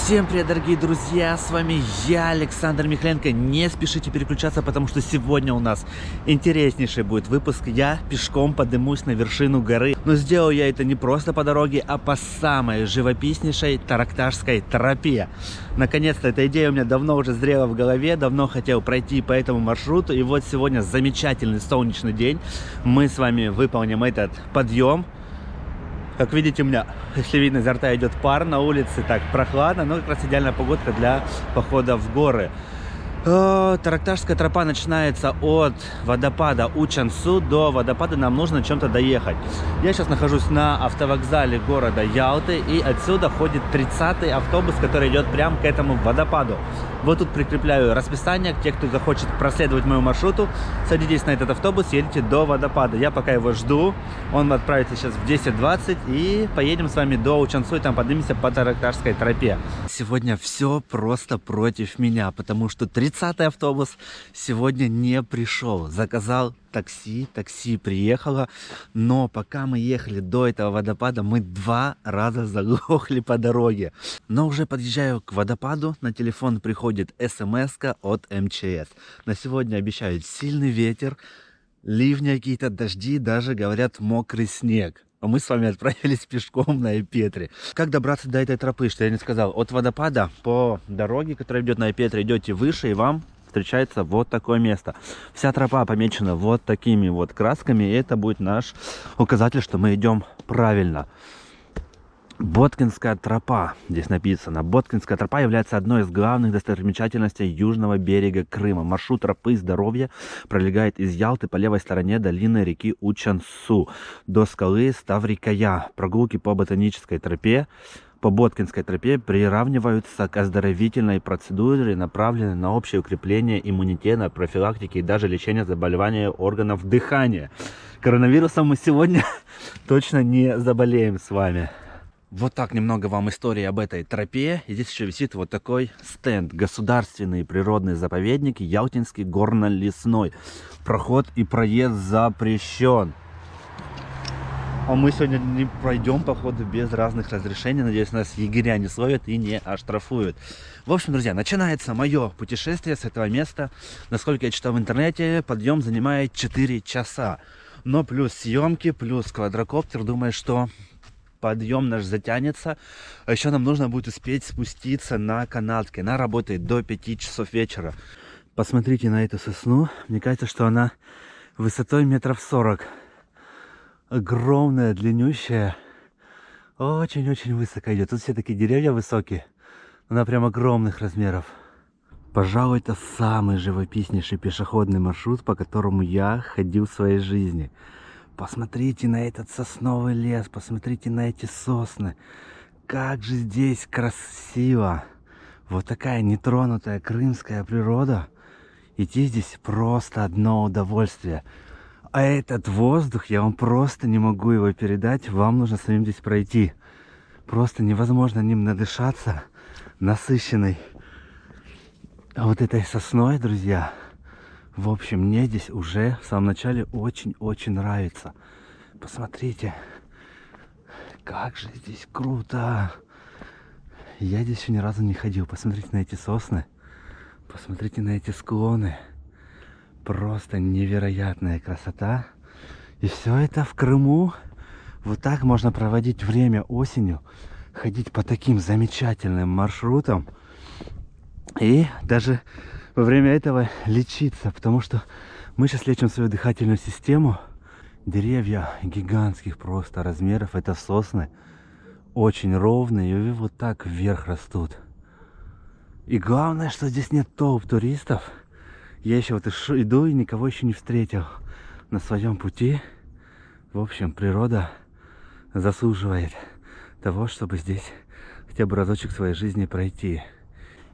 Всем привет, дорогие друзья, с вами я, Александр Михленко. Не спешите переключаться, потому что сегодня у нас интереснейший будет выпуск. Я пешком поднимусь на вершину горы. Но сделал я это не просто по дороге, а по самой живописнейшей Таракташской тропе. Наконец-то эта идея у меня давно уже зрела в голове, давно хотел пройти по этому маршруту. И вот сегодня замечательный солнечный день. Мы с вами выполним этот подъем. Как видите, у меня, если видно, изо рта идет пар, на улице так прохладно, но как раз идеальная погодка для похода в горы. Таракташская тропа начинается от водопада Учансу. До водопада нам нужно чем-то доехать. Я сейчас нахожусь на автовокзале города Ялты, и отсюда ходит 30-й автобус, который идет прямо к этому водопаду. Вот тут прикрепляю расписание. Те, кто захочет проследовать моему маршруту, садитесь на этот автобус, едете до водопада. Я пока его жду. Он отправится сейчас в 10:20, и поедем с вами до Учансу, и там поднимемся по Таракташской тропе. Сегодня все просто против меня, потому что 30-й автобус сегодня не пришел. Заказал такси приехало, но пока мы ехали до этого водопада, мы 2 раза заглохли по дороге. Но уже подъезжаю к водопаду, на телефон приходит смс-ка от МЧС. На сегодня обещают сильный ветер, ливни какие-то, дожди, даже говорят мокрый снег. А мы с вами отправились пешком на Эпетре. Как добраться до этой тропы, что я не сказал? От водопада по дороге, которая идет на Эпетре, идете выше, и вам встречается вот такое место. Вся тропа помечена вот такими вот красками, и это будет наш указатель, что мы идем правильно. Боткинская тропа, здесь написано. Боткинская тропа является одной из главных достопримечательностей южного берега Крыма. Маршрут тропы здоровья пролегает из Ялты по левой стороне долины реки Учансу до скалы Ставрикая. Прогулки по ботанической тропе, по Боткинской тропе приравниваются к оздоровительной процедуре, направленной на общее укрепление иммунитета, профилактики и даже лечение заболеваний органов дыхания. Коронавирусом мы сегодня точно не заболеем с вами. Вот так немного вам истории об этой тропе. И здесь еще висит вот такой стенд. Государственный природный заповедник Ялтинский горно-лесной. Проход и проезд запрещен. А мы сегодня не пройдем, походу, без разных разрешений. Надеюсь, нас егеря не словят и не оштрафуют. В общем, друзья, начинается мое путешествие с этого места. Насколько я читал в интернете, подъем занимает 4 часа. Но плюс съемки, плюс квадрокоптер. Думаю, что подъем наш затянется. А еще нам нужно будет успеть спуститься на канатке. Она работает до 5 часов вечера. Посмотрите на эту сосну. Мне кажется, что она высотой 40 метров. Огромная, длиннющая, очень-очень высоко идет. Тут все такие деревья высокие, она прям огромных размеров. Пожалуй, это самый живописнейший пешеходный маршрут, по которому я ходил в своей жизни. Посмотрите на этот сосновый лес, посмотрите на эти сосны. Как же здесь красиво. Вот такая нетронутая крымская природа. Идти здесь просто одно удовольствие. А этот воздух, я вам просто не могу его передать. Вам нужно самим здесь пройти. Просто невозможно ним надышаться. Насыщенной вот этой сосной, друзья. В общем, мне здесь уже в самом начале очень-очень нравится. Посмотрите, как же здесь круто. Я здесь еще ни разу не ходил. Посмотрите на эти сосны. Посмотрите на эти склоны. Просто невероятная красота. И все это в Крыму. Вот так можно проводить время осенью. Ходить по таким замечательным маршрутам. И даже во время этого лечиться. Потому что мы сейчас лечим свою дыхательную систему. Деревья гигантских просто размеров. Это сосны. Очень ровные. И вот так вверх растут. И главное, что здесь нет толп туристов. Я еще вот иду и никого еще не встретил на своем пути. В общем, природа заслуживает того, чтобы здесь хотя бы разочек своей жизни пройти.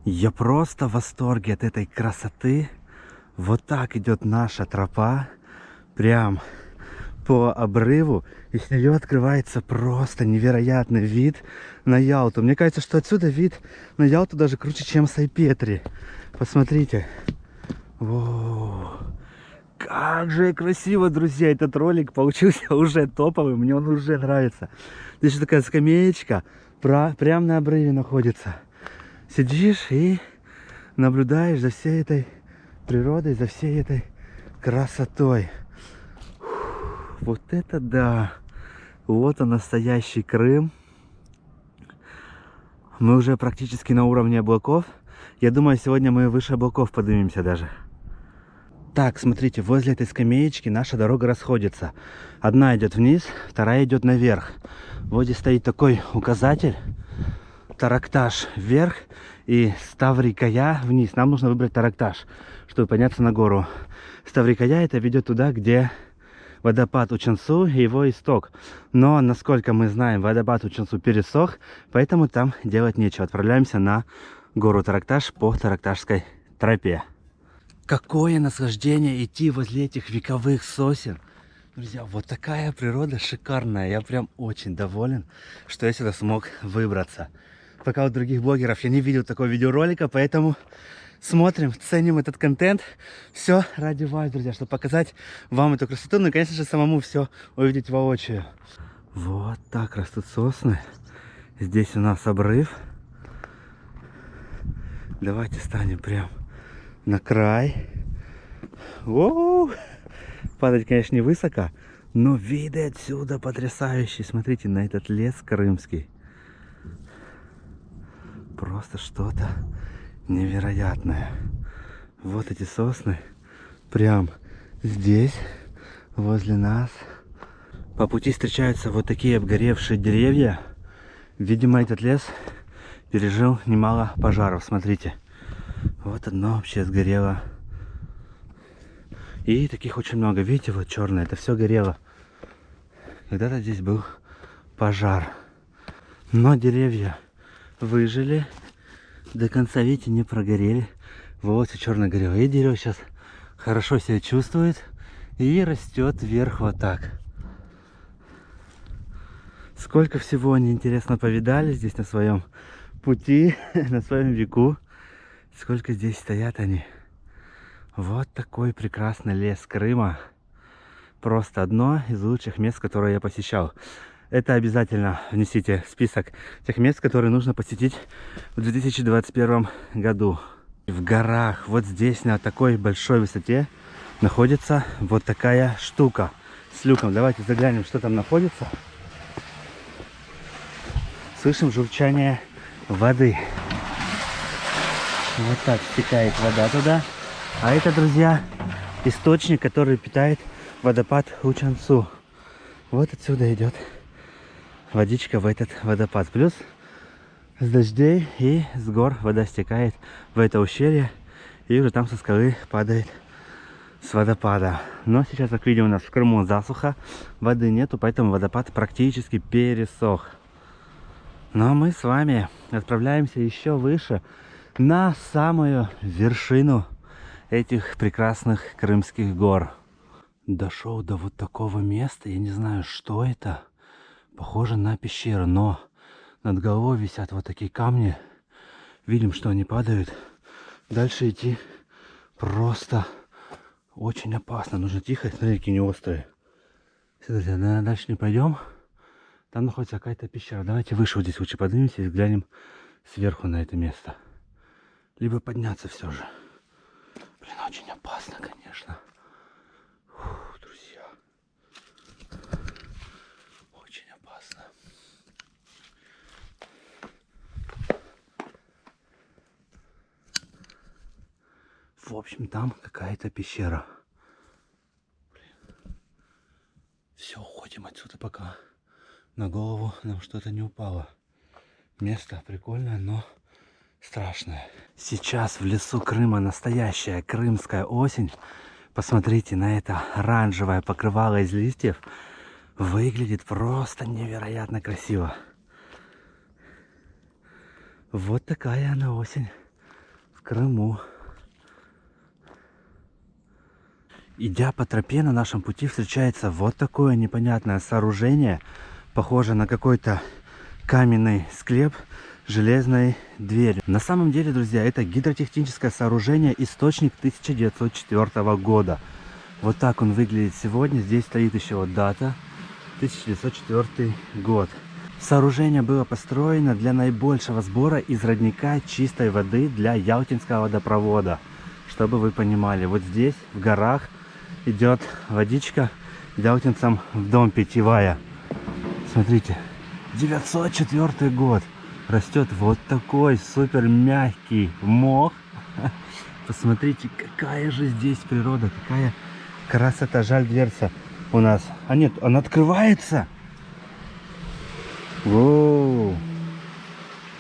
Я просто в восторге от этой красоты. Вот так идет наша тропа. Прям по обрыву. И с нее открывается просто невероятный вид на Ялту. Мне кажется, что отсюда вид на Ялту даже круче, чем с Эпетри. Посмотрите. Воу. Как же красиво, друзья, этот ролик получился уже топовый, мне он уже нравится. Здесь такая скамеечка, прямо на обрыве находится. сидишь и наблюдаешь за всей этой природой, за всей этой красотой. Вот это да! Вот он, настоящий Крым. Мы уже практически на уровне облаков. Я думаю, сегодня мы выше облаков поднимемся даже. Так, смотрите, возле этой скамеечки наша дорога расходится. Одна идет вниз, вторая идет наверх. Вот здесь стоит такой указатель. Таракташ вверх и Ставрикая вниз. Нам нужно выбрать Таракташ, чтобы подняться на гору. Ставрикая это ведет туда, где водопад Учансу и его исток. Но, насколько мы знаем, водопад Учансу пересох, поэтому там делать нечего. Отправляемся на гору Таракташ по Таракташской тропе. Какое наслаждение идти возле этих вековых сосен. Друзья, вот такая природа шикарная. Я прям очень доволен, что я сюда смог выбраться. Пока у других блогеров я не видел такого видеоролика, поэтому смотрим, ценим этот контент. Все ради вас, друзья, чтобы показать вам эту красоту. Ну и, конечно же, самому все увидеть воочию. Вот так растут сосны. Здесь у нас обрыв. Давайте станем прям на край. Воу! Падать, конечно, не высоко, но виды отсюда потрясающие. Смотрите на этот лес крымский. Просто что-то невероятное. Вот эти сосны прям здесь, возле нас. По пути встречаются вот такие обгоревшие деревья. Видимо, этот лес пережил немало пожаров. Смотрите, вот одно вообще сгорело. И таких очень много. Видите, вот черное, это все горело. Когда-то здесь был пожар. Но деревья выжили. До конца, видите, не прогорели. Вот все черное горело. И дерево сейчас хорошо себя чувствует. И растет вверх вот так. Сколько всего они, интересно, повидали здесь на своем пути, на своем веку. Сколько здесь стоят они. Вот такой прекрасный лес Крыма. Просто одно из лучших мест, которые я посещал. Это обязательно внесите в список тех мест, которые нужно посетить в 2021 году. В горах, вот здесь, на такой большой высоте, находится вот такая штука с люком. Давайте заглянем, что там находится. Слышим журчание воды. Вот так стекает вода туда. А это, друзья, источник, который питает водопад Учансу. Вот отсюда идет водичка в этот водопад. Плюс с дождей и с гор вода стекает в это ущелье. И уже там со скалы падает с водопада. Но сейчас, как видим, у нас в Крыму засуха. Воды нету, поэтому водопад практически пересох. Но мы с вами отправляемся еще выше, на самую вершину этих прекрасных крымских гор. Дошел до вот такого места. Я не знаю, что это. Похоже на пещеру, но над головой висят вот такие камни. Видим, что они падают. Дальше идти просто очень опасно. Нужно тихо. Смотрите, какие они острые. Все, друзья, наверное, дальше не пойдем. Там находится какая-то пещера. Давайте выше вот здесь лучше поднимемся и взглянем сверху на это место. Либо подняться все же. Блин, очень опасно, конечно. Фух, друзья. Очень опасно. В общем, там какая-то пещера. Блин. Все, уходим отсюда пока. На голову нам что-то не упало. Место прикольное, но страшное. Сейчас в лесу Крыма настоящая крымская осень. Посмотрите на это оранжевое покрывало из листьев. Выглядит просто невероятно красиво. Вот такая она осень в Крыму. Идя по тропе, на нашем пути встречается вот такое непонятное сооружение. Похоже на какой-то каменный склеп с железной дверью. На самом деле, друзья, это гидротехническое сооружение, источник 1904 года. Вот так он выглядит сегодня. Здесь стоит еще вот дата, 1904 год. Сооружение было построено для наибольшего сбора из родника чистой воды для Ялтинского водопровода. Чтобы вы понимали, вот здесь, в горах, идет водичка ялтинцам в дом питьевая. Смотрите, 904 год. Растет вот такой супер мягкий мох. Посмотрите, какая же здесь природа, какая красота. Жаль, дверца у нас. А нет, она открывается. Воу.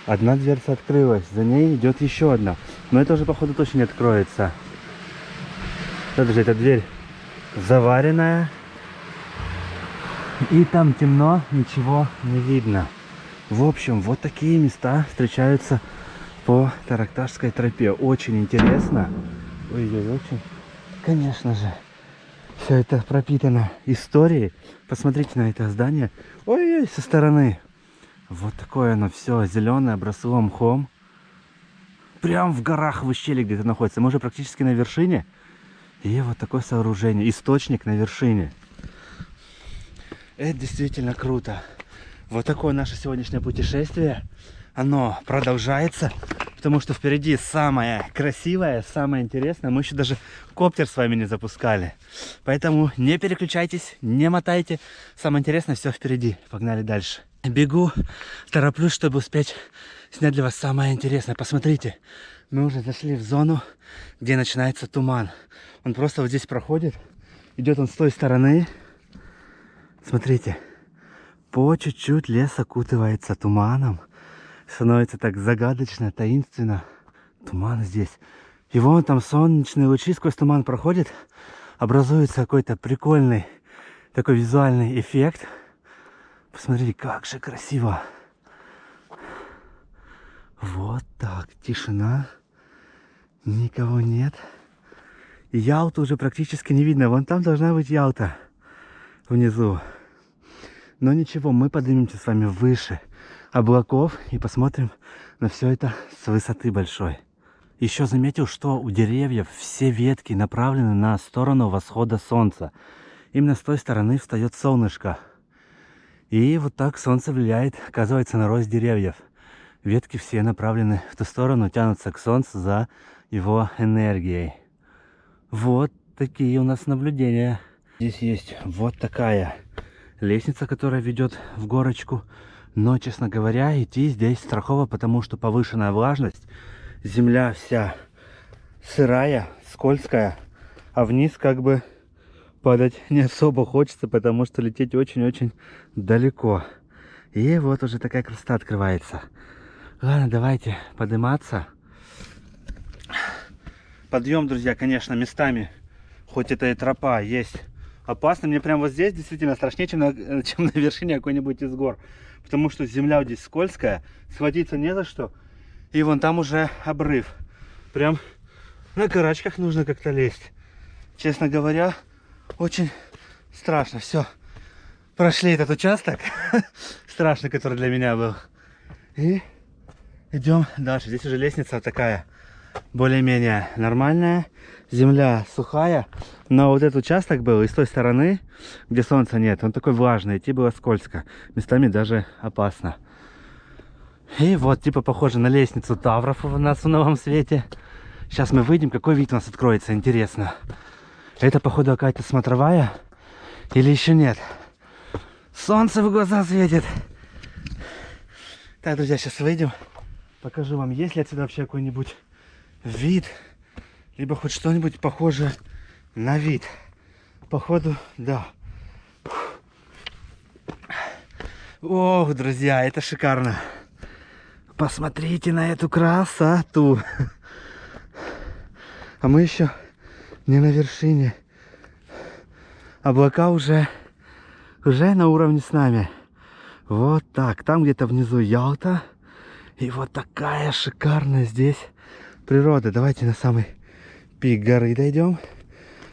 Одна дверца открылась, за ней идет еще одна. Но это уже, походу, точно не откроется. Это же эта дверь заваренная. И там темно, ничего не видно. В общем, вот такие места встречаются по Таракташской тропе. Очень интересно. Ой-ой, очень. Конечно же, все это пропитано историей. Посмотрите на это здание. Ой-ой, со стороны. Вот такое оно все зеленое, обросло мхом. Прям в горах, в ущелье где-то находится. Мы уже практически на вершине. И вот такое сооружение. Источник на вершине. Это действительно круто. Вот такое наше сегодняшнее путешествие. Оно продолжается, потому что впереди самое красивое, самое интересное. Мы еще даже коптер с вами не запускали. Поэтому не переключайтесь, не мотайте. Самое интересное все впереди. Погнали дальше. Бегу, тороплюсь, чтобы успеть снять для вас самое интересное. Посмотрите, мы уже зашли в зону, где начинается туман. Он просто вот здесь проходит. Идет он с той стороны. Смотрите, по чуть-чуть лес окутывается туманом. Становится так загадочно, таинственно. Туман здесь. И вон там солнечные лучи сквозь туман проходят. Образуется какой-то прикольный такой визуальный эффект. Посмотрите, как же красиво. Вот так, тишина. Никого нет. И Ялту уже практически не видно. Вон там должна быть Ялта. Внизу. Но ничего, мы поднимемся с вами выше облаков и посмотрим на все это с высоты большой. Еще заметил, что у деревьев все ветки направлены на сторону восхода солнца. Именно с той стороны встает солнышко. И вот так солнце влияет, оказывается, на рост деревьев. Ветки все направлены в ту сторону, тянутся к солнцу за его энергией. Вот такие у нас наблюдения. Здесь есть вот такая лестница, которая ведет в горочку. Но, честно говоря, идти здесь страхово, потому что повышенная влажность. Земля вся сырая, скользкая. А вниз как бы падать не особо хочется, потому что лететь очень-очень далеко. И вот уже такая красота открывается. Ладно, давайте подниматься. Подъем, друзья, конечно, местами, хоть это и тропа, есть опасно. Мне прям вот здесь действительно страшнее, чем на вершине какой-нибудь из гор. Потому что земля вот здесь скользкая, схватиться не за что. И вон там уже обрыв. Прям на карачках нужно как-то лезть. Честно говоря, очень страшно. Все, прошли этот участок, страшный, который для меня был. И идем дальше. Здесь уже лестница такая, более-менее нормальная. Земля сухая, но вот этот участок был и с той стороны, где солнца нет, он такой влажный, идти было скользко, местами даже опасно. И вот типа похоже на лестницу Тавров у нас в Новом Свете. Сейчас мы выйдем, какой вид у нас откроется, интересно. Это походу какая-то смотровая или еще нет? Солнце в глаза светит. Так, друзья, сейчас выйдем, покажу вам, есть ли отсюда вообще какой-нибудь вид, либо хоть что-нибудь похожее на вид. Походу, да. Ох, друзья, это шикарно. Посмотрите на эту красоту. А мы еще не на вершине. Облака уже на уровне с нами. Вот так. Там где-то внизу Ялта. И вот такая шикарная здесь природа. Давайте на самый пик горы дойдем,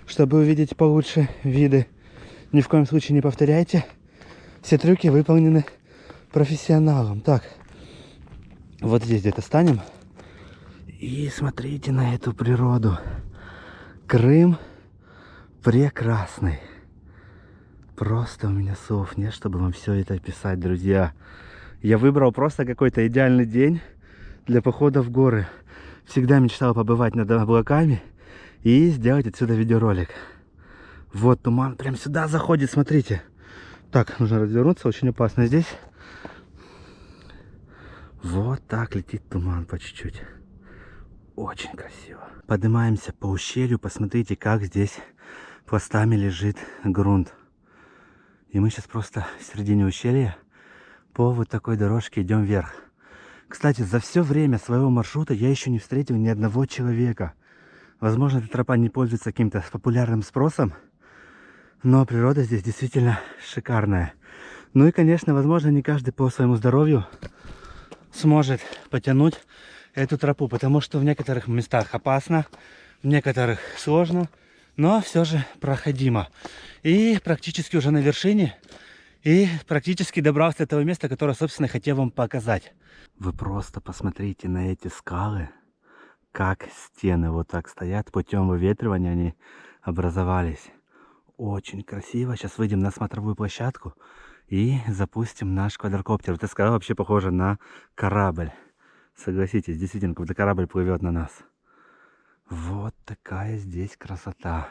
чтобы увидеть получше виды. Ни в коем случае не повторяйте. Все трюки выполнены профессионалом. Так, вот здесь где-то станем. И смотрите на эту природу. Крым прекрасный. Просто у меня слов нет, чтобы вам все это описать, друзья. Я выбрал просто какой-то идеальный день для похода в горы. Всегда мечтал побывать над облаками и сделать отсюда видеоролик. Вот туман прям сюда заходит, смотрите. Так, нужно развернуться, очень опасно здесь. Вот так летит туман по чуть-чуть. Очень красиво. Поднимаемся по ущелью, посмотрите, как здесь пластами лежит грунт. И мы сейчас просто в середине ущелья по вот такой дорожке идем вверх. Кстати, за все время своего маршрута я еще не встретил ни одного человека. Возможно, эта тропа не пользуется каким-то популярным спросом, но природа здесь действительно шикарная. Ну и, конечно, возможно, не каждый по своему здоровью сможет потянуть эту тропу, потому что в некоторых местах опасно, в некоторых сложно, но все же проходимо. И практически уже на вершине, и практически добрался до этого места, которое, собственно, хотел вам показать. Вы просто посмотрите на эти скалы, как стены вот так стоят, путем выветривания они образовались. Очень красиво. Сейчас выйдем на смотровую площадку и запустим наш квадрокоптер. Эта скала вообще похожа на корабль. Согласитесь, действительно, как будто корабль плывет на нас. Вот такая здесь красота.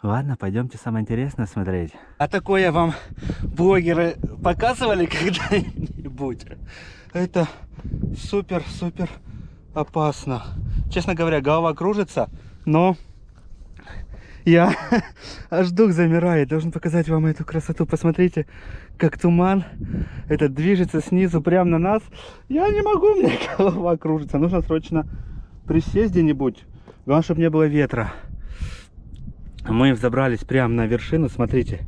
Ладно, пойдемте самое интересное смотреть. А такое вам блогеры показывали когда-нибудь? Это супер-супер опасно. Честно говоря, голова кружится, но я аж дух замирает. Должен показать вам эту красоту. Посмотрите, как туман этот движется снизу прямо на нас. Я не могу, у меня голова кружится. Нужно срочно присесть где-нибудь. Главное, чтобы не было ветра. Мы взобрались прямо на вершину. Смотрите,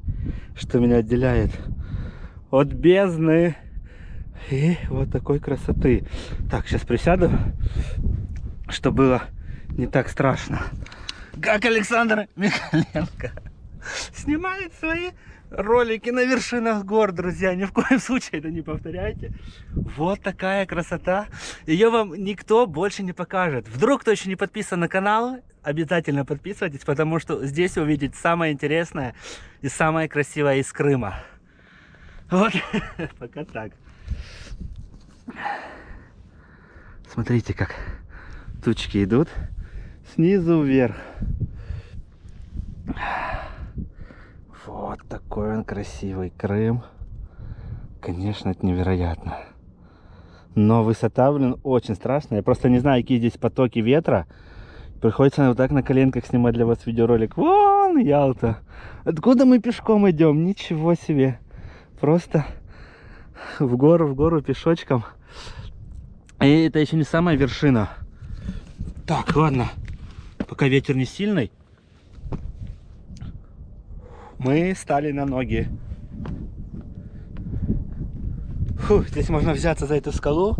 что меня отделяет от бездны. И вот такой красоты. Так, сейчас присяду, чтобы было не так страшно. Как Александр Михаленко снимает свои ролики на вершинах гор, друзья. Ни в коем случае это не повторяйте. Вот такая красота. Ее вам никто больше не покажет. Вдруг кто еще не подписан на канал, обязательно подписывайтесь, потому что здесь вы увидите самое интересное и самое красивое из Крыма. Вот, пока так. Смотрите, как тучки идут снизу вверх. Вот такой он красивый Крым. Конечно, это невероятно. Но высота, блин, очень страшная. Я просто не знаю, какие здесь потоки ветра. Приходится вот так на коленках снимать для вас видеоролик. Вон Ялта. Откуда мы пешком идем? Ничего себе. Просто в гору пешочком. И это еще не самая вершина. Так, ладно. Пока ветер не сильный, мы стали на ноги. Фу, здесь можно взяться за эту скалу.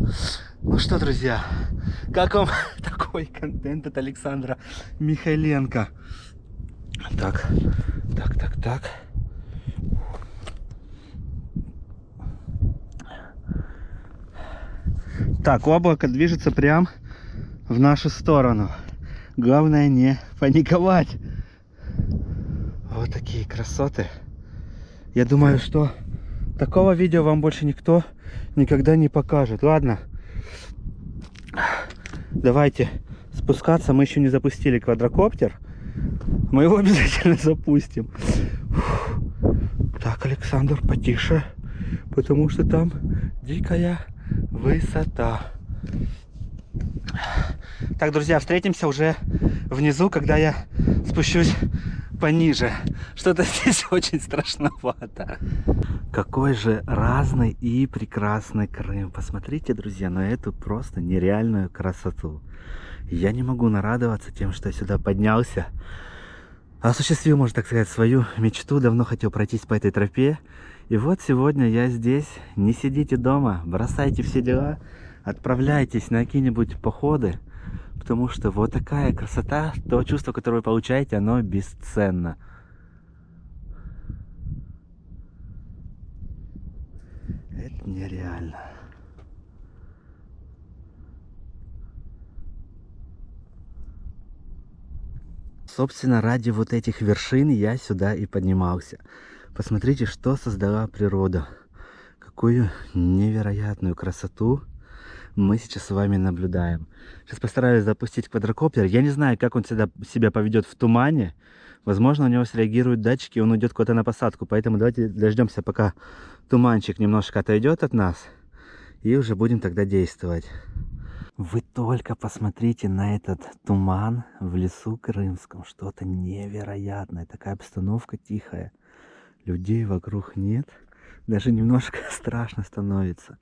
Ну что, друзья, как вам такой контент от Александра Михаленко? Так. Так, облако движется прям в нашу сторону. Главное не паниковать. Вот такие красоты. Я думаю, что такого видео вам больше никто никогда не покажет. Ладно, давайте спускаться. Мы еще не запустили квадрокоптер. Мы его обязательно запустим. Так, Александр, потише, потому что там дикая высота. Так, друзья, встретимся уже внизу, когда я спущусь пониже. Что-то здесь очень страшновато. Какой же разный и прекрасный Крым. Посмотрите, друзья, на эту просто нереальную красоту. Я не могу нарадоваться тем, что я сюда поднялся. Осуществил, можно так сказать, свою мечту. Давно хотел пройтись по этой тропе. И вот сегодня я здесь. Не сидите дома, бросайте все дела, отправляйтесь на какие-нибудь походы. Потому что вот такая красота, то чувство, которое вы получаете, оно бесценно. Это нереально. Собственно, ради вот этих вершин я сюда и поднимался. Посмотрите, что создала природа. Какую невероятную красоту мы сейчас с вами наблюдаем. Сейчас постараюсь запустить квадрокоптер. Я не знаю, как он себя поведет в тумане. Возможно, у него среагируют датчики, и он уйдет куда-то на посадку. Поэтому давайте дождемся, пока туманчик немножко отойдет от нас. И уже будем тогда действовать. Вы только посмотрите на этот туман в лесу Крымском. Что-то невероятное. Такая обстановка тихая. Людей вокруг нет. Даже немножко страшно становится.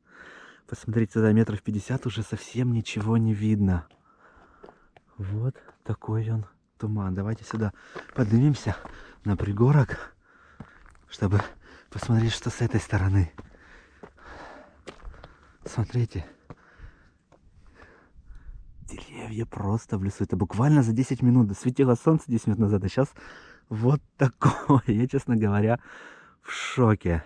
Посмотрите, туда метров 50 уже совсем ничего не видно. Вот такой он туман. Давайте сюда поднимемся на пригорок, чтобы посмотреть, что с этой стороны. Смотрите. Деревья просто в лесу. Это буквально за 10 минут. Светило солнце 10 минут назад, а сейчас вот такое. Я, честно говоря, в шоке.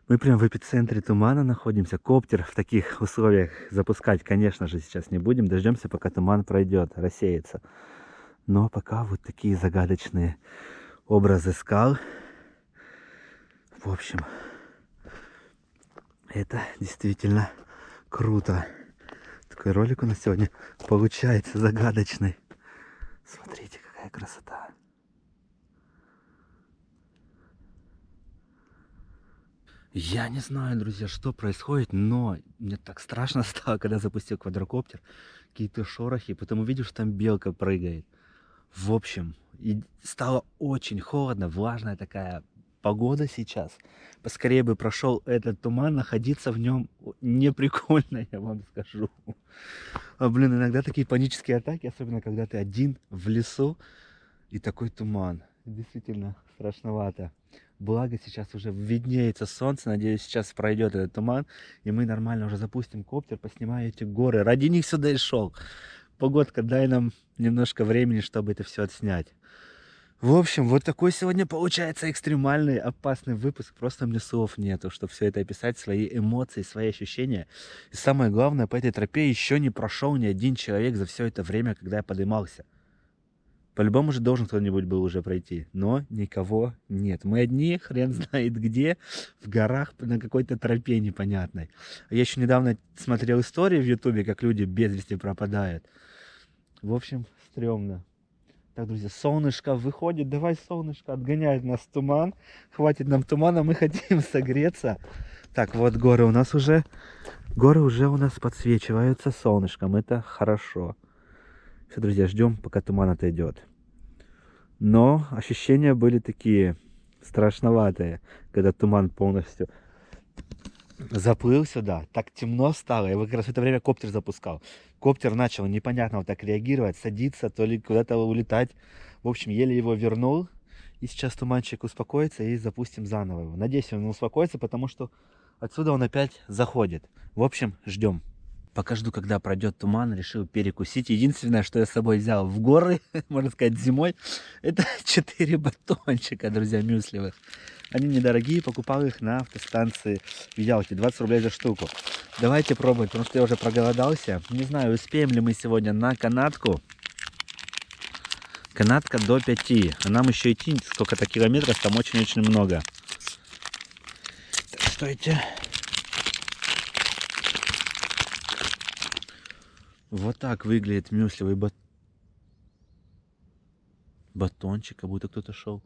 Мы прям в эпицентре тумана находимся. Коптер в таких условиях запускать, конечно же, сейчас не будем. Дождемся, пока туман пройдет, рассеется. Но пока вот такие загадочные образы скал. В общем, это действительно круто. Такой ролик у нас сегодня получается загадочный. Смотрите, какая красота. Я не знаю, друзья, что происходит, но мне так страшно стало, когда запустил квадрокоптер. Какие-то шорохи, потом увидел, что там белка прыгает. В общем, и стало очень холодно, влажная такая погода сейчас. Поскорее бы прошел этот туман, находиться в нем не прикольно, я вам скажу. А, блин, иногда такие панические атаки, особенно когда ты один в лесу и такой туман. Действительно страшновато. Благо сейчас уже виднеется солнце, надеюсь, сейчас пройдет этот туман, и мы нормально уже запустим коптер, поснимаем эти горы. Ради них сюда и шел. Погодка, дай нам немножко времени, чтобы это все отснять. В общем, вот такой сегодня получается экстремальный, опасный выпуск. Просто мне слов нету, чтобы все это описать, свои эмоции, свои ощущения. И самое главное, по этой тропе еще не прошел ни один человек за все это время, когда я поднимался. По-любому же должен кто-нибудь был уже пройти, но никого нет. Мы одни, хрен знает где, в горах на какой-то тропе непонятной. Я еще недавно смотрел истории в Ютубе, как люди без вести пропадают. В общем, стрёмно. Так, друзья, солнышко выходит. Давай, солнышко, отгоняет нас туман. Хватит нам тумана, мы хотим согреться. Так, вот горы у нас уже. Горы уже у нас подсвечиваются солнышком. Это хорошо. Все, друзья, ждем, пока туман отойдет. Но ощущения были такие страшноватые, когда туман полностью заплыл сюда. Так темно стало. Я как раз в это время коптер запускал. Коптер начал непонятно вот так реагировать, садиться, то ли куда-то улетать. В общем, еле его вернул. И сейчас туманчик успокоится и запустим заново его. Надеюсь, он успокоится, потому что отсюда он опять заходит. В общем, ждем. Пока жду, когда пройдет туман, решил перекусить. Единственное, что я с собой взял в горы, можно сказать, зимой, это 4 батончика, друзья, мюслевых. Они недорогие, покупал их на автостанции в Ялте, 20 рублей за штуку. Давайте пробовать, потому что я уже проголодался. Не знаю, успеем ли мы сегодня на канатку. Канатка до 5, а нам еще идти сколько-то километров, там очень-очень много. Так, стойте. Вот так выглядит мюслевый батончик, как будто кто-то шел.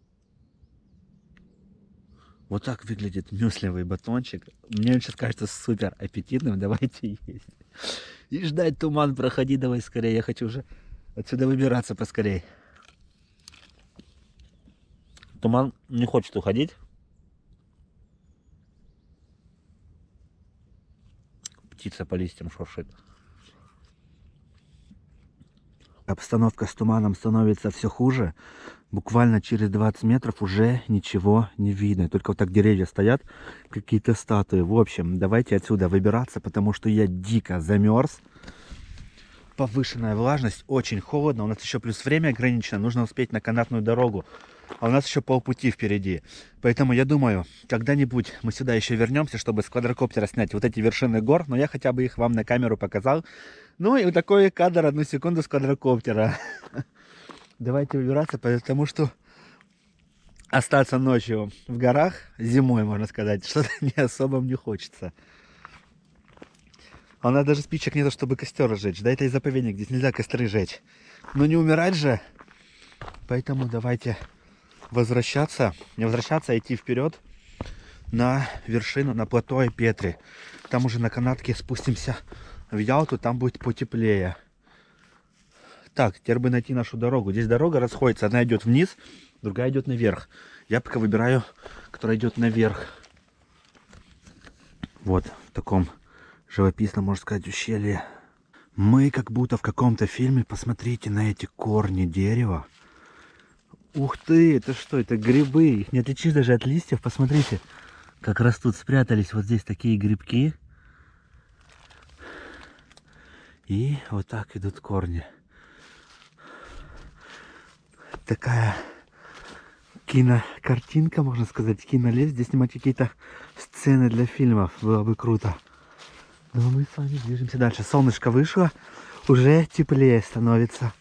Вот так выглядит мюслевый батончик. Мне он сейчас кажется супер аппетитным. Давайте есть. И ждать туман проходи, давай скорее. Я хочу уже отсюда выбираться поскорей. Туман не хочет уходить. Птица по листьям шуршит. Обстановка с туманом становится все хуже. Буквально через 20 метров уже ничего не видно. Только вот так деревья стоят, какие-то статуи. В общем, давайте отсюда выбираться, потому что я дико замерз. Повышенная влажность, очень холодно. У нас еще плюс время ограничено. Нужно успеть на канатную дорогу. А у нас еще полпути впереди. Поэтому я думаю, когда-нибудь мы сюда еще вернемся, чтобы с квадрокоптера снять вот эти вершины гор. Но я хотя бы их вам на камеру показал. Ну и вот такой кадр, 1 секунду с квадрокоптера. Давайте выбираться, потому что остаться ночью в горах, зимой, можно сказать, что-то не особо мне хочется. А у нас даже спичек нету, чтобы костер разжечь. Да, это и заповедник, здесь нельзя костры жечь. Но не умирать же. Поэтому давайте возвращаться, не возвращаться, а идти вперед на вершину, на плато Петри. Там уже на канатке спустимся в Ялту, там будет потеплее. Так, теперь бы найти нашу дорогу. Здесь дорога расходится, одна идет вниз, другая идет наверх. Я пока выбираю, которая идет наверх. Вот, в таком живописном, можно сказать, ущелье. Мы как будто в каком-то фильме. Посмотрите на эти корни дерева. Ух ты, это что? Это грибы. Их не отличишь даже от листьев. Посмотрите, как растут. Спрятались вот здесь такие грибки. И вот так идут корни. Такая кинокартинка, можно сказать, кинолес. Здесь снимать какие-то сцены для фильмов. Было бы круто. Но мы с вами движемся дальше. Солнышко вышло. Уже теплее становится.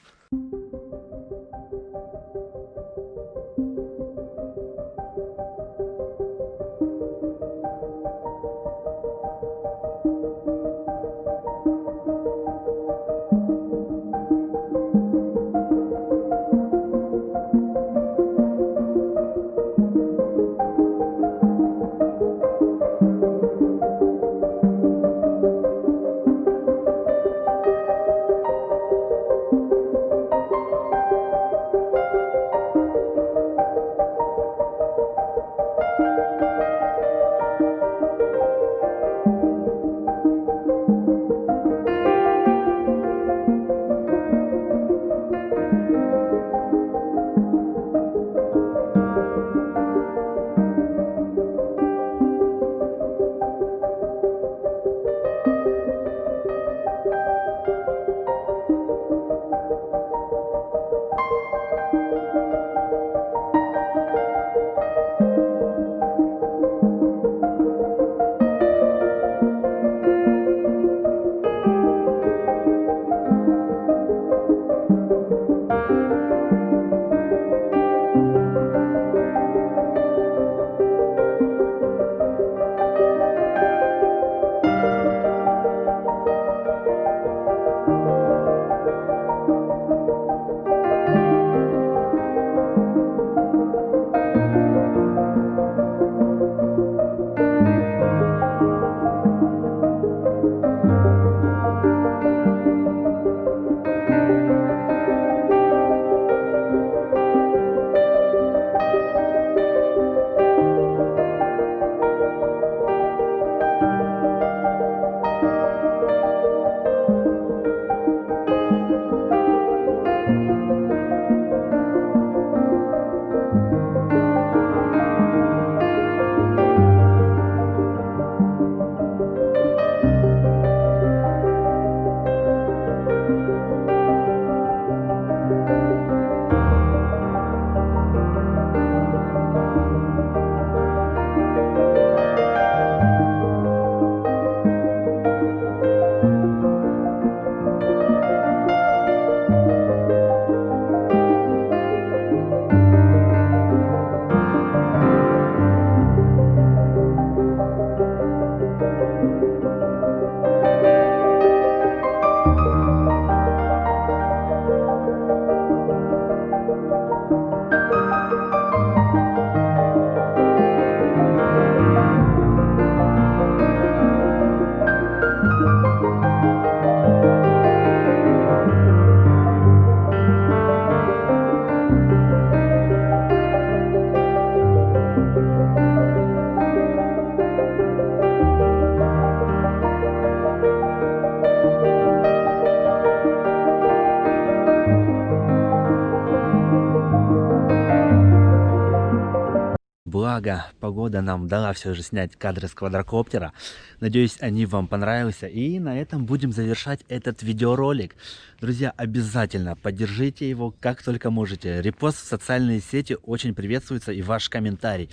Благо, погода нам дала все же снять кадры с квадрокоптера. Надеюсь, они вам понравились. И на этом будем завершать этот видеоролик. Друзья, обязательно поддержите его как только можете. Репост в социальные сети очень приветствуется и ваш комментарий.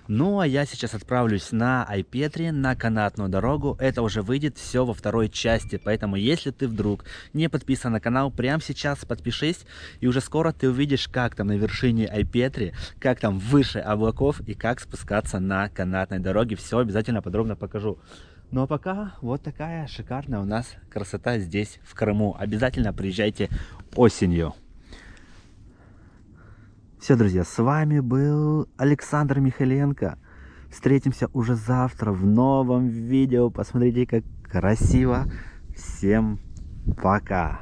Ну а я сейчас отправлюсь на Айпетри, на канатную дорогу. Это уже выйдет все во второй части. Поэтому если ты вдруг не подписан на канал, прямо сейчас подпишись. И уже скоро ты увидишь, как там на вершине Айпетри, как там выше облаков и как спускаться на канатной дороге. Все обязательно подробно покажу. Ну а пока вот такая шикарная у нас красота здесь, в Крыму. Обязательно приезжайте осенью. Все, друзья, с вами был Александр Михайленко. Встретимся уже завтра в новом видео. Посмотрите, как красиво. Всем пока.